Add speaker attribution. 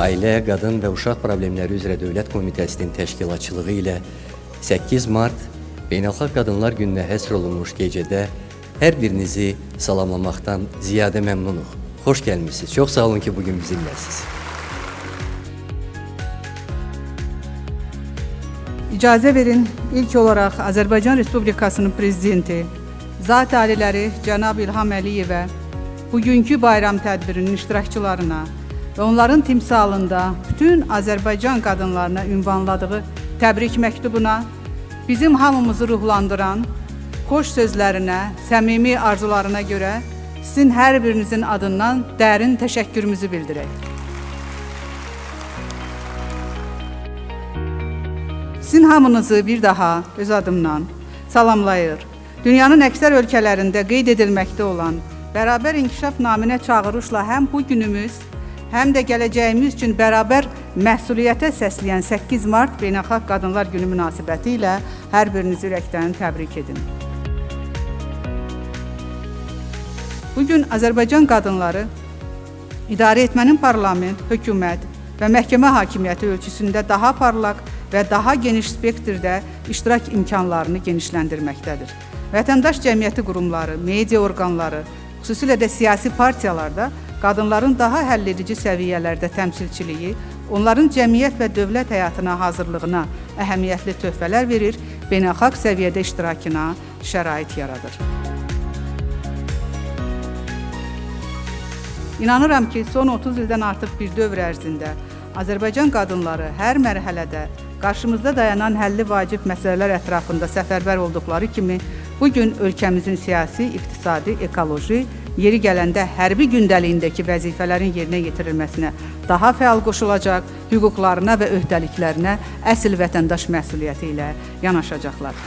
Speaker 1: Ailə, Qadın və Uşaq Problemləri üzrə Dövlət Komitəsinin təşkilatçılığı ilə 8 mart Beynəlxalq Qadınlar Gününə həsr olunmuş gecədə hər birinizi salamlamaqdan ziyadə məmnunuq. Xoş gəlmişsiniz. Çox sağ olun ki, bugün bizimləsiniz.
Speaker 2: İcazə verin, ilk olaraq Azərbaycan Respublikasının Prezidenti, Zat Aliləri Cənab İlham Əliyevə, bugünkü bayram tədbirinin iştirakçılarına və onların timsalında bütün Azərbaycan qadınlarına ünvanladığı təbrik məktubuna, bizim hamımızı ruhlandıran xoş sözlərinə, səmimi arzularına görə sizin hər birinizin adından dərin təşəkkürümüzü bildirək. Sizin hamınızı bir daha öz adımdan salamlayır. Dünyanın əksər ölkələrində qeyd edilməkdə olan bərabər inkişaf naminə çağırışla həm bu günümüz, həm də gələcəyimiz üçün bərabər məsuliyyətə səsləyən 8 mart Beynəlxalq Qadınlar Günü münasibəti ilə hər birinizi ürəkdən təbrik edim. Bugün Azərbaycan qadınları idarə etmənin parlament, hökumət və məhkəmə hakimiyyəti ölçüsündə daha parlaq və daha geniş spektrdə iştirak imkanlarını genişləndirməkdədir. Vətəndaş cəmiyyəti qurumları, media orqanları, xüsusilə də siyasi partiyalarda qadınların daha həlledici səviyyələrdə təmsilçiliyi, onların cəmiyyət və dövlət həyatına hazırlığına əhəmiyyətli töhfələr verir, beynəlxalq səviyyədə iştirakına şərait yaradır. İnanıram ki, son 30 ildən artıq bir dövr ərzində Azərbaycan qadınları hər mərhələdə qarşımızda dayanan həlli vacib məsələlər ətrafında səfərbər olduqları kimi, bugün ölkəmizin siyasi, iqtisadi, ekoloji, yeri gələndə hərbi gündəliyindəki vəzifələrin yerinə yetirilməsinə daha fəal qoşulacaq, hüquqlarına və öhdəliklərinə əsl vətəndaş məsuliyyəti ilə yanaşacaqlar.